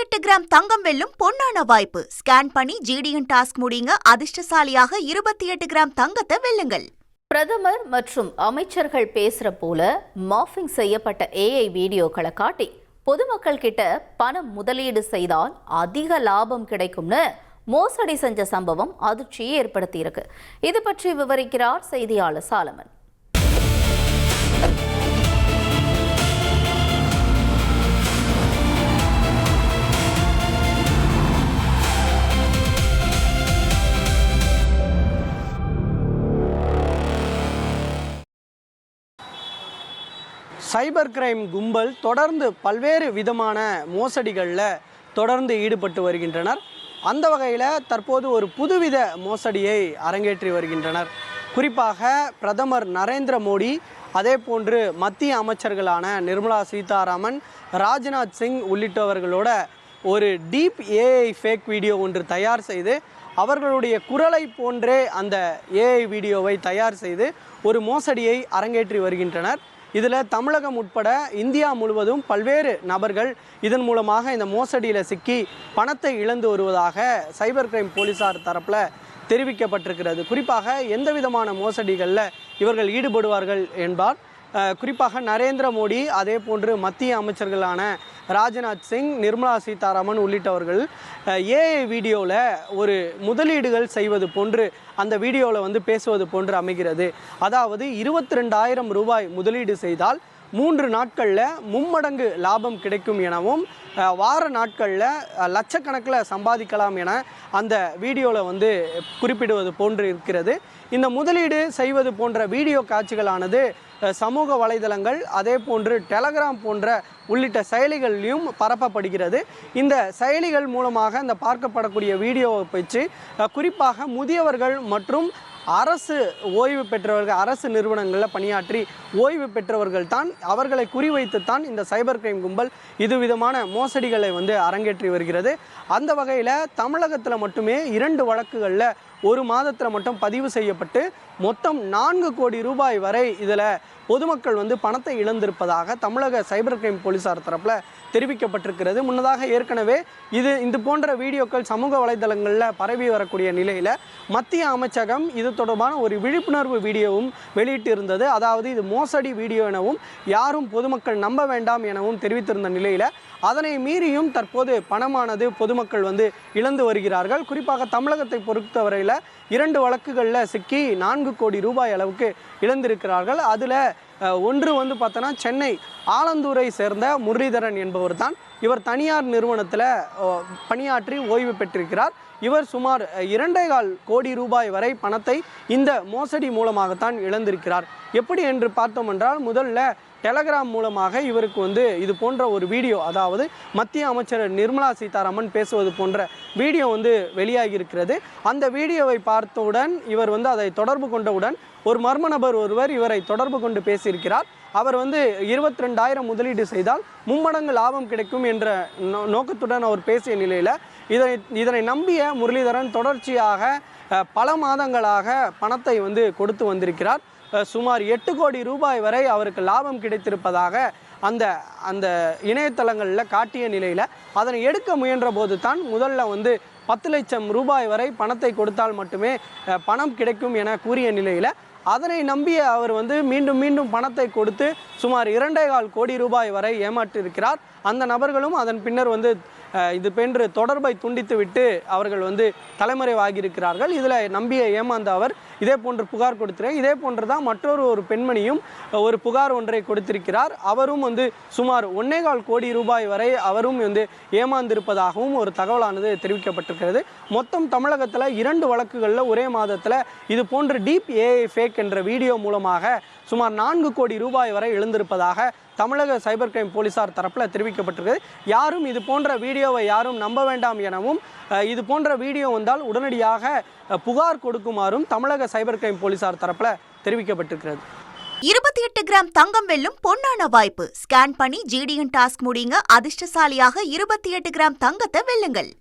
28 gram தங்கம் வெல்லும் பொன்னான வாய்ப்பு. ஸ்கேன் பண்ணி ஜிடிஎன் டாஸ்க் முடியுங்க. அதிர்ஷ்டசாலியாக 28 கிராம் தங்கத்தை வெல்லுங்கள். பிரதமர் மற்றும் அமைச்சர்கள் பேசுற போல மார்பிங் செய்யப்பட்ட ஏஐ வீடியோக்களை காட்டி பொதுமக்கள் கிட்ட பணம் முதலீடு செய்தால் அதிக லாபம் கிடைக்கும்னு மோசடி செஞ்ச சம்பவம் அதிர்ச்சியை ஏற்படுத்தியிருக்கு. இது பற்றி விவரிக்கிறார் செய்தியாளர் சாலமன். சைபர் கிரைம் கும்பல் தொடர்ந்து பல்வேறு விதமான மோசடிகளில் தொடர்ந்து ஈடுபட்டு வருகின்றனர். அந்த வகையில் தற்போது ஒரு புதுவித மோசடியை அரங்கேற்றி வருகின்றனர். குறிப்பாக பிரதமர் நரேந்திர மோடி, அதே போன்று மத்திய அமைச்சர்களான நிர்மலா சீதாராமன், ராஜ்நாத் சிங் உள்ளிட்டவர்களோட ஒரு டீப் ஏஐ ஃபேக் வீடியோ ஒன்று தயார் செய்து அவர்களுடைய குரலை போன்றே அந்த ஏஐ வீடியோவை தயார் செய்து ஒரு மோசடியை அரங்கேற்றி வருகின்றனர். இதில் தமிழகம் உட்பட இந்தியா முழுவதும் பல்வேறு நபர்கள் இதன் மூலமாக இந்த மோசடியில் சிக்கி பணத்தை இழந்து வருவதாக சைபர் கிரைம் போலீசார் தரப்பில் தெரிவிக்கப்பட்டிருக்கிறது. குறிப்பாக எந்த விதமான மோசடிகளில் இவர்கள் ஈடுபடுவார்கள் என்பார். குறிப்பாக நரேந்திர மோடி, அதே போன்று மத்திய அமைச்சர்களான ராஜ்நாத் சிங், நிர்மலா சீதாராமன் உள்ளிட்டவர்கள் ஏஐ வீடியோவில் ஒரு முதலீடுகள் செய்வது போன்று அந்த வீடியோவில் பேசுவது போன்று அமைகிறது. அதாவது 22,000 ரூபாய் முதலீடு செய்தால் 3 நாட்களில் மும்மடங்கு லாபம் கிடைக்கும் எனவும், வார நாட்களில் லட்சக்கணக்கில் சம்பாதிக்கலாம் என அந்த வீடியோவில் குறிப்பிடுவது போன்று இருக்கிறது. இந்த முதலீடு செய்வது போன்ற வீடியோ காட்சிகளானது சமூக வலைதளங்கள், அதே போன்று டெலகிராம் போன்ற உள்ளிட்ட செயலிகளிலும் பரப்பப்படுகிறது. இந்த செயலிகள் மூலமாக இந்த பார்க்கப்படக்கூடிய வீடியோவை வச்சு குறிப்பாக முதியவர்கள் மற்றும் அரசு ஓய்வு பெற்றவர்கள், அரசு நிறுவனங்களில் பணியாற்றி ஓய்வு பெற்றவர்கள் தான், அவர்களை குறிவைத்துத்தான் இந்த சைபர் கிரைம் கும்பல் இது விதமான மோசடிகளை அரங்கேற்றி வருகிறது. அந்த வகையில் தமிழகத்தில் மட்டுமே 2 வழக்குகளில் ஒரு மாதத்தில் மட்டும் பதிவு செய்யப்பட்டு மொத்தம் 4 கோடி ரூபாய் வரை இதில் பொதுமக்கள் பணத்தை இழந்திருப்பதாக தமிழக சைபர் கிரைம் போலீசார் தரப்பில் தெரிவிக்கப்பட்டிருக்கிறது. முன்னதாக ஏற்கனவே இது போன்ற வீடியோக்கள் சமூக வலைதளங்களில் பரவி வரக்கூடிய நிலையில் மத்திய அமைச்சகம் இது தொடர்பான ஒரு விழிப்புணர்வு வீடியோவும் வெளியிட்டு இருந்தது. அதாவது இது மோசடி வீடியோ எனவும் யாரும் பொதுமக்கள் நம்ப வேண்டாம் எனவும் தெரிவித்திருந்த நிலையில் அதனை மீறியும் தற்போது பணமானது பொதுமக்கள் இழந்து வருகிறார்கள். குறிப்பாக தமிழகத்தை பொறுத்தவரையில் 2 வழக்குகளில் சிக்கி 4 கோடி ரூபாய் அளவுக்கு இழந்திருக்கிறார்கள். அதில் ஒன்று பார்த்தோன்னா சென்னை ஆலந்தூரை சேர்ந்த முரளிதரன் என்பவர் தான். இவர் தனியார் நிறுவனத்தில் பணியாற்றி ஓய்வு பெற்றிருக்கிறார். இவர் சுமார் 2.25 கோடி ரூபாய் வரை பணத்தை இந்த மோசடி மூலமாகத்தான் இழந்திருக்கிறார். எப்படி என்று பார்த்தோம் என்றால், முதல்ல டெலகிராம் மூலமாக இவருக்கு இது போன்ற ஒரு வீடியோ, அதாவது மத்திய அமைச்சர் நிர்மலா சீதாராமன் பேசுவது போன்ற வீடியோ வெளியாகி இருக்கிறது. அந்த வீடியோவை பார்த்தவுடன் இவர் அதை தொடர்பு கொண்டவுடன் ஒரு மர்ம நபர் ஒருவர் இவரை தொடர்பு கொண்டு பேசியிருக்கிறார். அவர் 22,000 முதலீடு செய்தால் மும்மடங்கு லாபம் கிடைக்கும் என்ற நோக்கத்துடன் அவர் பேசிய நிலையில் இதனை நம்பிய முரளிதரன் தொடர்ச்சியாக பல மாதங்களாக பணத்தை கொடுத்து வந்திருக்கிறார். சுமார் 8 கோடி ரூபாய் வரை அவருக்கு லாபம் கிடைத்திருப்பதாக அந்த இணையதளங்களில் காட்டிய நிலையில் அதனை எடுக்க முயன்ற போது தான் முதல்ல 10 லட்சம் ரூபாய் வரை பணத்தை கொடுத்தால் மட்டுமே பணம் கிடைக்கும் என கூறிய நிலையில் அதனை நம்பிய அவர் மீண்டும் மீண்டும் பணத்தை கொடுத்து சுமார் 2.25 கோடி ரூபாய் வரை ஏமாற்றியிருக்கிறார். அந்த நபர்களும் அதன் பின்னர் இது போன்று தொடர்பை துண்டித்து விட்டு அவர்கள் தலைமறைவாகியிருக்கிறார்கள். இதில் நம்பிய ஏமாந்த அவர் இதே போன்று புகார் கொடுத்திருக்கிறார். இதே போன்று தான் மற்றொரு பெண்மணியும் ஒரு புகார் ஒன்றை கொடுத்திருக்கிறார். அவரும் சுமார் 1.25 கோடி ரூபாய் வரை அவரும் ஏமாந்திருப்பதாகவும் ஒரு தகவலானது தெரிவிக்கப்பட்டிருக்கிறது. மொத்தம் தமிழகத்தில் 2 வழக்குகளில் ஒரே மாதத்தில் இது போன்ற டீப் ஏஐ ஃபேக் என்ற வீடியோ மூலமாக சுமார் 4 கோடி ரூபாய் வரை இழந்திருப்பதாக தமிழக சைபர் கிரைம் போலீசார் தரப்பில் தெரிவிக்கப்பட்டிருக்கிறது. யாரும் இது போன்ற வீடியோவை யாரும் நம்ப வேண்டாம் எனவும், இது போன்ற வீடியோ வந்தால் உடனடியாக புகார் கொடுக்குமாறும் தமிழக சைபர் கிரைம் போலீசார் தரப்பில் தெரிவிக்கப்பட்டிருக்கிறது. 28 கிராம் தங்கம் வெல்லும் பொன்னான வாய்ப்பு. ஸ்கேன் பண்ணி ஜிடிஎன் டாஸ்க் முடியுங்க. அதிர்ஷ்டசாலியாக 28 கிராம் தங்கத்தை வெல்லுங்கள்.